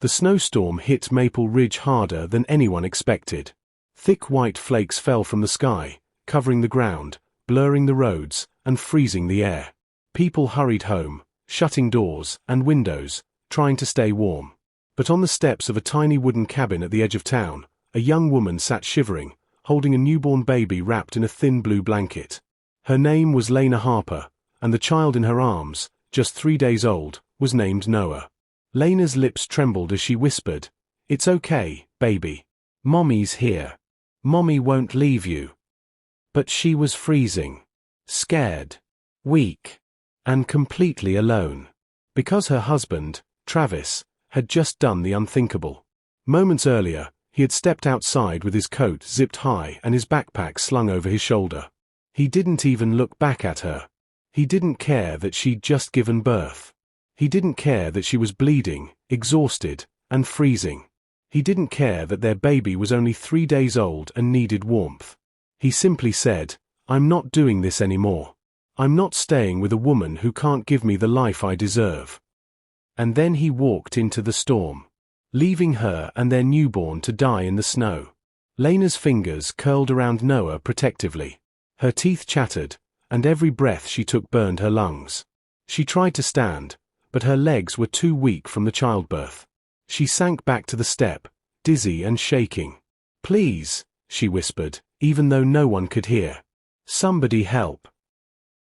The snowstorm hit Maple Ridge harder than anyone expected. Thick white flakes fell from the sky, covering the ground, blurring the roads, and freezing the air. People hurried home, shutting doors and windows, trying to stay warm. But on the steps of a tiny wooden cabin at the edge of town, a young woman sat shivering, holding a newborn baby wrapped in a thin blue blanket. Her name was Lena Harper, and the child in her arms, just 3 days old, was named Noah. Lena's lips trembled as she whispered, "It's okay, baby. Mommy's here. Mommy won't leave you." But she was freezing, scared, weak, and completely alone. Because her husband, Travis, had just done the unthinkable. Moments earlier, he had stepped outside with his coat zipped high and his backpack slung over his shoulder. He didn't even look back at her. He didn't care that she'd just given birth. He didn't care that she was bleeding, exhausted, and freezing. He didn't care that their baby was only 3 days old and needed warmth. He simply said, "I'm not doing this anymore. I'm not staying with a woman who can't give me the life I deserve." And then he walked into the storm, leaving her and their newborn to die in the snow. Lena's fingers curled around Noah protectively. Her teeth chattered, and every breath she took burned her lungs. She tried to stand, but her legs were too weak from the childbirth. She sank back to the step, dizzy and shaking. "Please," she whispered, even though no one could hear. "Somebody help."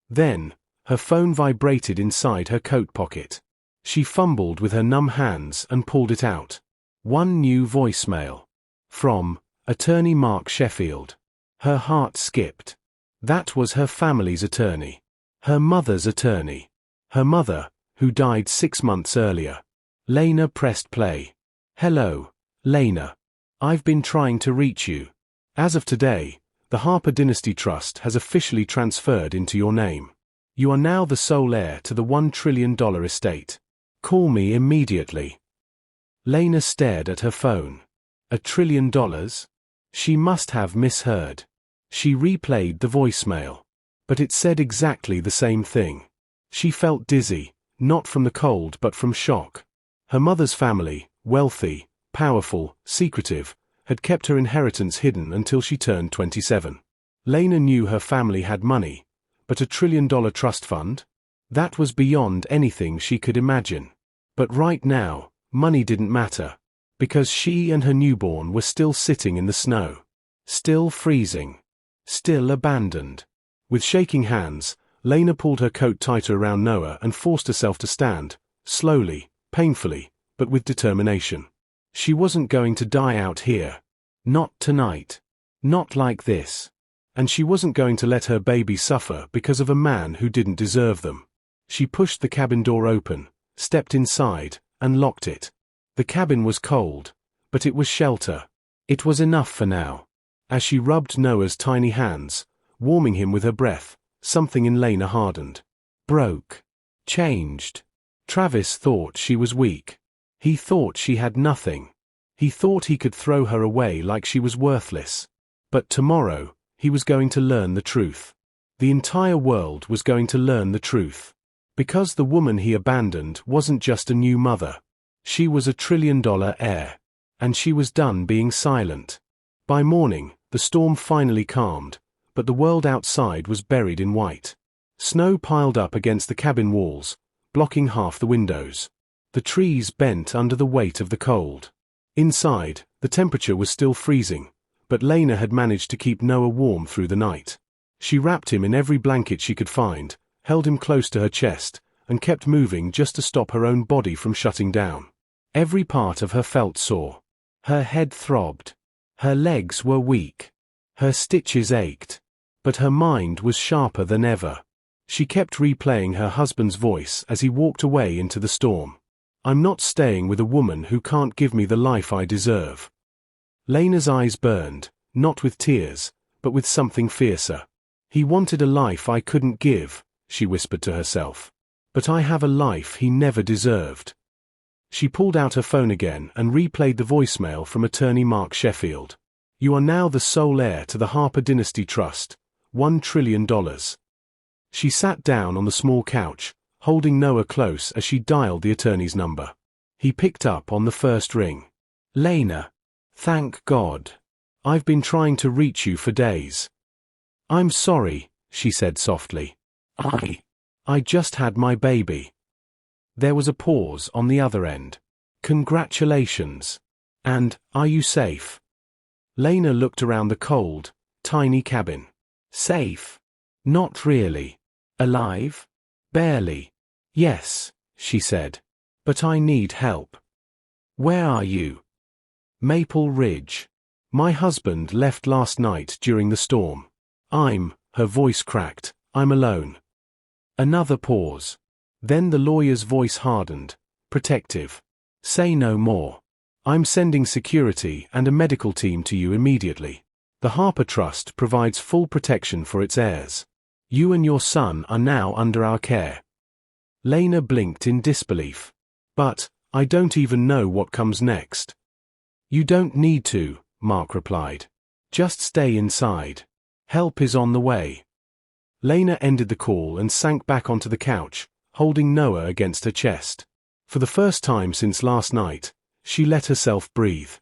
Then, her phone vibrated inside her coat pocket. She fumbled with her numb hands and pulled it out. One new voicemail. From Attorney Mark Sheffield. Her heart skipped. That was her family's attorney. Her mother's attorney. Her mother, who died 6 months earlier. Lena pressed play. "Hello, Lena. I've been trying to reach you. As of today, the Harper Dynasty Trust has officially transferred into your name. You are now the sole heir to the $1 trillion estate. Call me immediately." Lena stared at her phone. $1 trillion? She must have misheard. She replayed the voicemail. But it said exactly the same thing. She felt dizzy, not from the cold but from shock. Her mother's family, wealthy, powerful, secretive, had kept her inheritance hidden until she turned 27. Lena knew her family had money, but $1 trillion trust fund? That was beyond anything she could imagine. But right now, money didn't matter, because she and her newborn were still sitting in the snow. Still freezing. Still abandoned. With shaking hands, Lena pulled her coat tighter around Noah and forced herself to stand, slowly, painfully, but with determination. She wasn't going to die out here. Not tonight. Not like this. And she wasn't going to let her baby suffer because of a man who didn't deserve them. She pushed the cabin door open, stepped inside, and locked it. The cabin was cold, but it was shelter. It was enough for now. As she rubbed Noah's tiny hands, warming him with her breath, something in Lena hardened. Broke. Changed. Travis thought she was weak. He thought she had nothing. He thought he could throw her away like she was worthless. But tomorrow, he was going to learn the truth. The entire world was going to learn the truth. Because the woman he abandoned wasn't just a new mother. She was $1 trillion heir. And she was done being silent. By morning, the storm finally calmed, but the world outside was buried in white. Snow piled up against the cabin walls, blocking half the windows. The trees bent under the weight of the cold. Inside, the temperature was still freezing, but Lena had managed to keep Noah warm through the night. She wrapped him in every blanket she could find, held him close to her chest, and kept moving just to stop her own body from shutting down. Every part of her felt sore. Her head throbbed. Her legs were weak. Her stitches ached. But her mind was sharper than ever. She kept replaying her husband's voice as he walked away into the storm. "I'm not staying with a woman who can't give me the life I deserve." Lena's eyes burned, not with tears, but with something fiercer. "He wanted a life I couldn't give," she whispered to herself. "But I have a life he never deserved." She pulled out her phone again and replayed the voicemail from attorney Mark Sheffield. "You are now the sole heir to the Harper Dynasty Trust, $1 trillion. She sat down on the small couch, holding Noah close as she dialed the attorney's number. He picked up on the first ring. Lena. Thank God. I've been trying to reach you for days. I'm sorry, she said softly. I just had my baby. There was a pause on the other end. Congratulations. And, are you safe? Lena looked around the cold, tiny cabin. Safe? Not really. Alive? Barely. Yes, she said. But I need help. Where are you? Maple Ridge. My husband left last night during the storm. Her voice cracked, I'm alone. Another pause. Then the lawyer's voice hardened, protective. Say no more. I'm sending security and a medical team to you immediately. The Harper Trust provides full protection for its heirs. You and your son are now under our care. Lena blinked in disbelief. But, I don't even know what comes next. You don't need to, Mark replied. Just stay inside. Help is on the way. Lena ended the call and sank back onto the couch, holding Noah against her chest. For the first time since last night, she let herself breathe.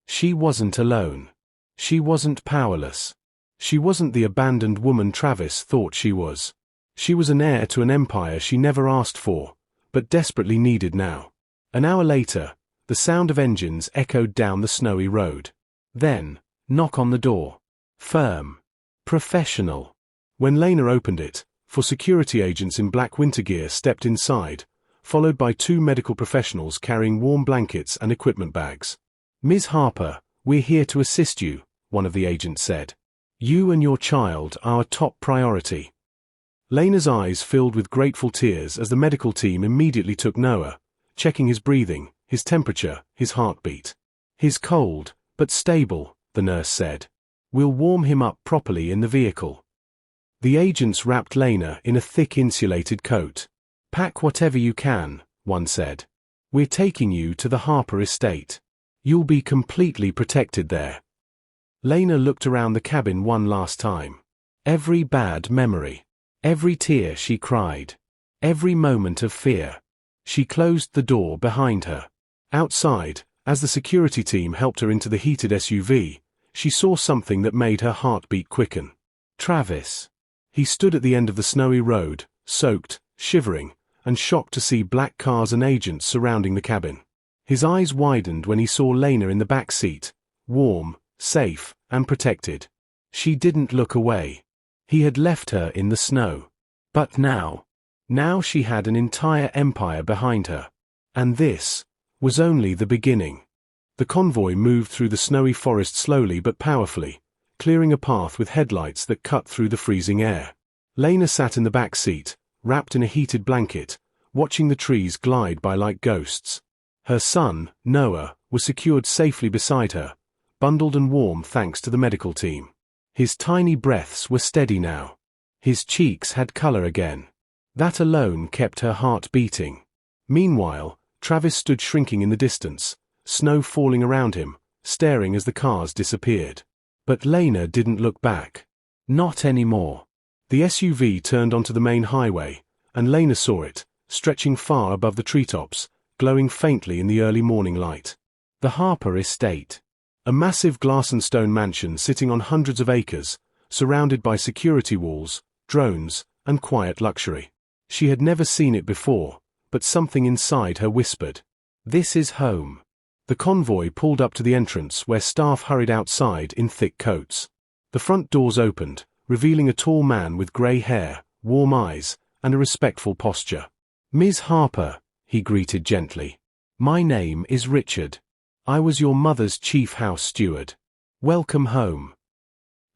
She wasn't alone. She wasn't powerless. She wasn't the abandoned woman Travis thought she was. She was an heir to an empire she never asked for, but desperately needed now. An hour later, the sound of engines echoed down the snowy road. Then, knock on the door. Firm. Professional. When Lena opened it, four security agents in black winter gear stepped inside, followed by two medical professionals carrying warm blankets and equipment bags. Ms. Harper, we're here to assist you, one of the agents said. You and your child are our top priority. Lena's eyes filled with grateful tears as the medical team immediately took Noah, checking his breathing, his temperature, his heartbeat. He's cold, but stable, the nurse said. We'll warm him up properly in the vehicle. The agents wrapped Lena in a thick insulated coat. Pack whatever you can, one said. We're taking you to the Harper estate. You'll be completely protected there. Lena looked around the cabin one last time. Every bad memory. Every tear she cried. Every moment of fear. She closed the door behind her. Outside, as the security team helped her into the heated SUV, she saw something that made her heartbeat quicken. Travis. He stood at the end of the snowy road, soaked, shivering, and shocked to see black cars and agents surrounding the cabin. His eyes widened when he saw Lena in the back seat, warm, safe, and protected. She didn't look away. He had left her in the snow. But now she had an entire empire behind her. And this was only the beginning. The convoy moved through the snowy forest slowly but powerfully, clearing a path with headlights that cut through the freezing air. Lena sat in the back seat, wrapped in a heated blanket, watching the trees glide by like ghosts. Her son, Noah, was secured safely beside her, bundled and warm thanks to the medical team. His tiny breaths were steady now. His cheeks had color again. That alone kept her heart beating. Meanwhile, Travis stood shrinking in the distance, snow falling around him, staring as the cars disappeared. But Lena didn't look back. Not anymore. The SUV turned onto the main highway, and Lena saw it, stretching far above the treetops, glowing faintly in the early morning light. The Harper estate. A massive glass and stone mansion sitting on hundreds of acres, surrounded by security walls, drones, and quiet luxury. She had never seen it before, but something inside her whispered, "This is home." The convoy pulled up to the entrance where staff hurried outside in thick coats. The front doors opened, revealing a tall man with grey hair, warm eyes, and a respectful posture. "Ms. Harper," he greeted gently. "My name is Richard. I was your mother's chief house steward. Welcome home."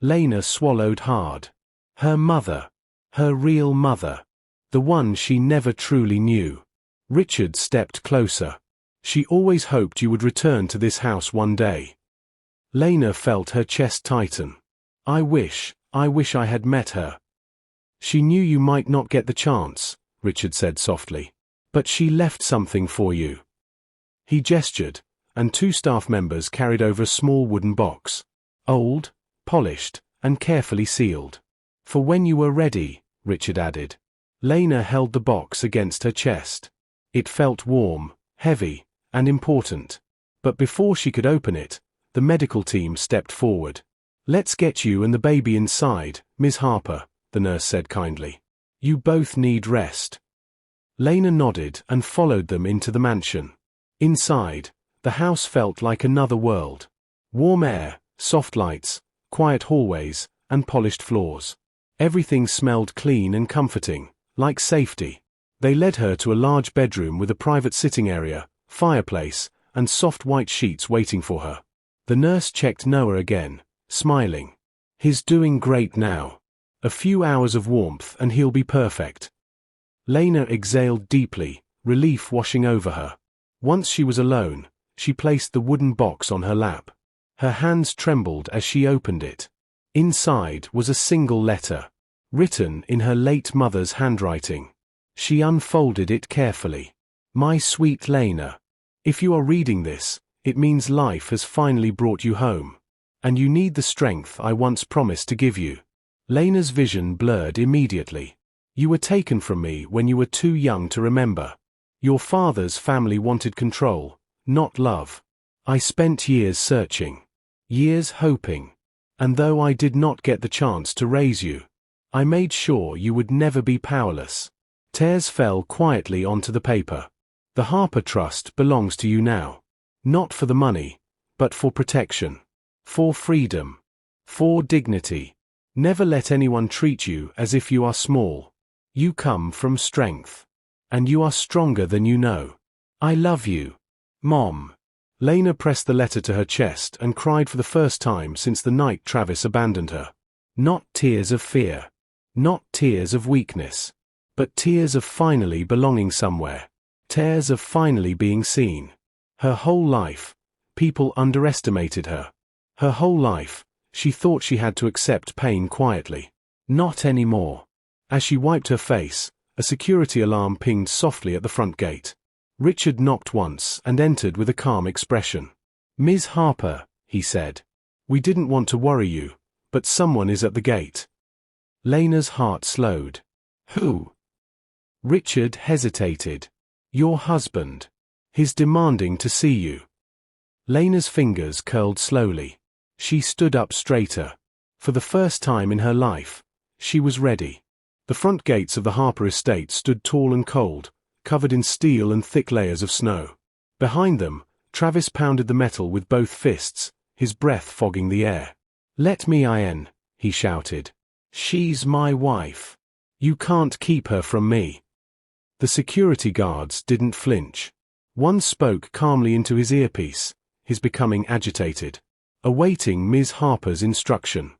Lena swallowed hard. Her mother. Her real mother. The one she never truly knew. Richard stepped closer. "She always hoped you would return to this house one day." Lena felt her chest tighten. I wish I had met her." "She knew you might not get the chance," Richard said softly. "But she left something for you." He gestured, and two staff members carried over a small wooden box. Old, polished, and carefully sealed. "For when you were ready," Richard added. Lena held the box against her chest. It felt warm, heavy, and important. But before she could open it, the medical team stepped forward. "Let's get you and the baby inside, Ms. Harper," the nurse said kindly. "You both need rest." Lena nodded and followed them into the mansion. Inside, the house felt like another world. Warm air, soft lights, quiet hallways, and polished floors. Everything smelled clean and comforting, like safety. They led her to a large bedroom with a private sitting area, fireplace, and soft white sheets waiting for her. The nurse checked Noah again, smiling. "He's doing great now. A few hours of warmth and he'll be perfect." Lena exhaled deeply, relief washing over her. Once she was alone, she placed the wooden box on her lap. Her hands trembled as she opened it. Inside was a single letter, written in her late mother's handwriting. She unfolded it carefully. "My sweet Lena, if you are reading this, it means life has finally brought you home. And you need the strength I once promised to give you." Lena's vision blurred immediately. "You were taken from me when you were too young to remember. Your father's family wanted control, not love. I spent years searching, years hoping, and though I did not get the chance to raise you, I made sure you would never be powerless." Tears fell quietly onto the paper. "The Harper Trust belongs to you now. Not for the money, but for protection. For freedom. For dignity. Never let anyone treat you as if you are small. You come from strength. And you are stronger than you know. I love you. Mom." Lena pressed the letter to her chest and cried for the first time since the night Travis abandoned her. Not tears of fear. Not tears of weakness. But tears of finally belonging somewhere. Tears of finally being seen. Her whole life, people underestimated her. Her whole life, she thought she had to accept pain quietly. Not anymore. As she wiped her face, a security alarm pinged softly at the front gate. Richard knocked once and entered with a calm expression. "Ms. Harper," he said. "We didn't want to worry you, but someone is at the gate." Lena's heart slowed. "Who?" Richard hesitated. "Your husband. He's demanding to see you." Lena's fingers curled slowly. She stood up straighter. For the first time in her life, she was ready. The front gates of the Harper estate stood tall and cold, covered in steel and thick layers of snow. Behind them, Travis pounded the metal with both fists, his breath fogging the air. "Let me in," he shouted. "She's my wife. You can't keep her from me." The security guards didn't flinch. One spoke calmly into his earpiece, his becoming agitated, awaiting Ms. Harper's instruction.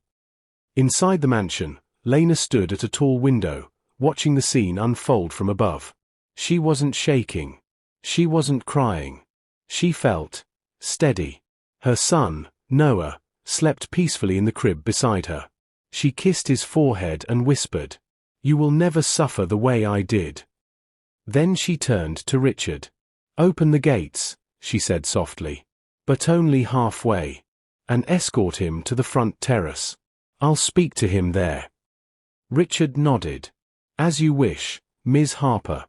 Inside the mansion, Lena stood at a tall window, watching the scene unfold from above. She wasn't shaking. She wasn't crying. She felt steady. Her son, Noah, slept peacefully in the crib beside her. She kissed his forehead and whispered, "You will never suffer the way I did." Then she turned to Richard. "Open the gates," she said softly, "but only halfway, and escort him to the front terrace. I'll speak to him there." Richard nodded. "As you wish, Ms. Harper."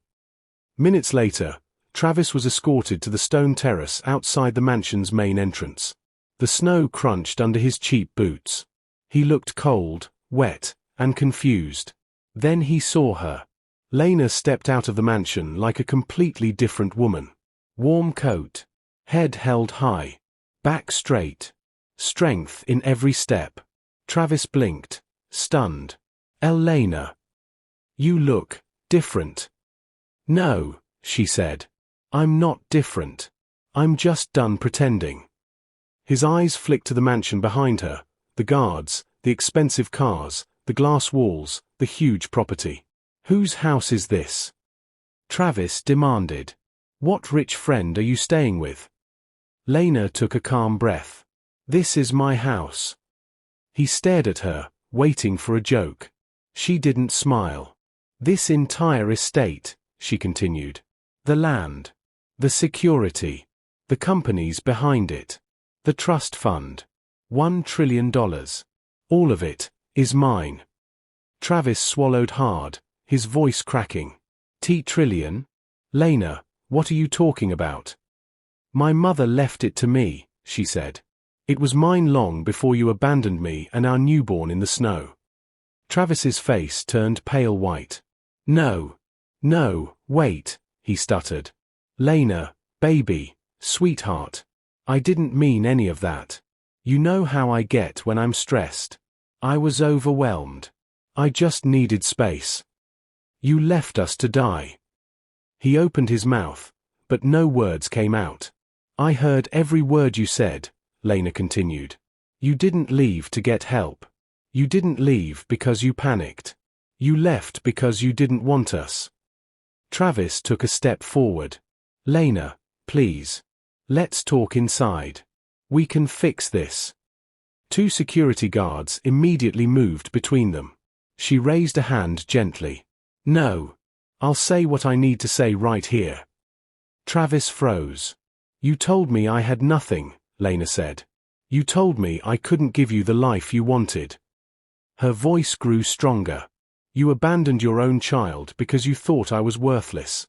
Minutes later, Travis was escorted to the stone terrace outside the mansion's main entrance. The snow crunched under his cheap boots. He looked cold, wet, and confused. Then he saw her. Lena stepped out of the mansion like a completely different woman. Warm coat. Head held high. Back straight. Strength in every step. Travis blinked, stunned. "Elena. You look different." "No," she said. "I'm not different. I'm just done pretending." His eyes flicked to the mansion behind her, the guards, the expensive cars, the glass walls, the huge property. "Whose house is this?" Travis demanded. "What rich friend are you staying with?" Lena took a calm breath. "This is my house." He stared at her, waiting for a joke. She didn't smile. "This entire estate," she continued. "The land. The security. The companies behind it. The trust fund. $1 trillion. All of it is mine." Travis swallowed hard, his voice cracking. "T trillion? Lena, what are you talking about?" My mother left it to me, she said. It was mine long before you abandoned me and our newborn in the snow. Travis's face turned pale white. No, wait, he stuttered. Lena, baby, sweetheart. I didn't mean any of that. You know how I get when I'm stressed. I was overwhelmed. I just needed space. You left us to die. He opened his mouth, but no words came out. I heard every word you said, Lena continued. You didn't leave to get help. You didn't leave because you panicked. You left because you didn't want us. Travis took a step forward. Lena, please. Let's talk inside. We can fix this. 2 security guards immediately moved between them. She raised a hand gently. No. I'll say what I need to say right here. Travis froze. You told me I had nothing, Lena said. You told me I couldn't give you the life you wanted. Her voice grew stronger. You abandoned your own child because you thought I was worthless.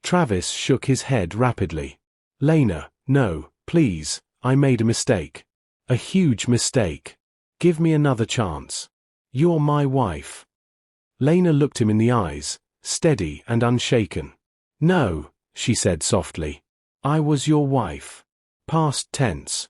Travis shook his head rapidly. Lena, no, please, I made a mistake. A huge mistake. Give me another chance. You're my wife. Lena looked him in the eyes, steady and unshaken. No, she said softly. I was your wife. Past tense.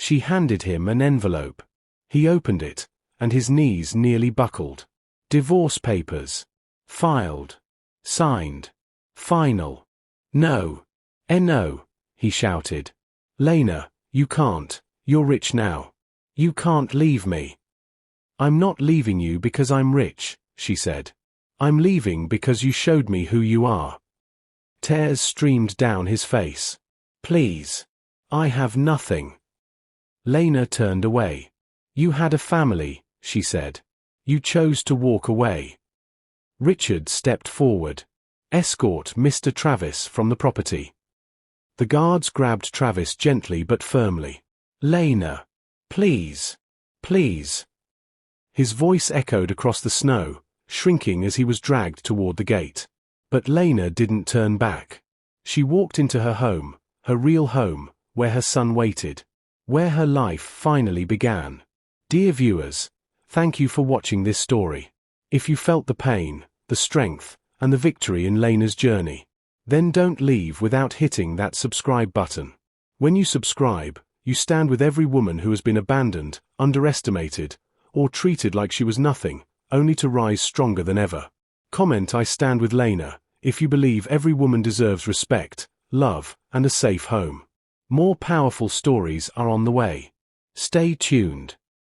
She handed him an envelope. He opened it, and his knees nearly buckled. Divorce papers. Filed. Signed. Final. No. No, he shouted. Lena, you can't. You're rich now. You can't leave me. I'm not leaving you because I'm rich, she said. I'm leaving because you showed me who you are. Tears streamed down his face. Please. I have nothing. Lena turned away. You had a family, she said. You chose to walk away. Richard stepped forward. Escort Mr. Travis from the property. The guards grabbed Travis gently but firmly. Lena. Please. Please. His voice echoed across the snow, shrinking as he was dragged toward the gate. But Lena didn't turn back. She walked into her home, her real home, where her son waited. Where her life finally began. Dear viewers, thank you for watching this story. If you felt the pain, the strength, and the victory in Lena's journey, then don't leave without hitting that subscribe button. When you subscribe, you stand with every woman who has been abandoned, underestimated, or treated like she was nothing, only to rise stronger than ever. Comment I stand with Lena, if you believe every woman deserves respect, love, and a safe home. More powerful stories are on the way. Stay tuned.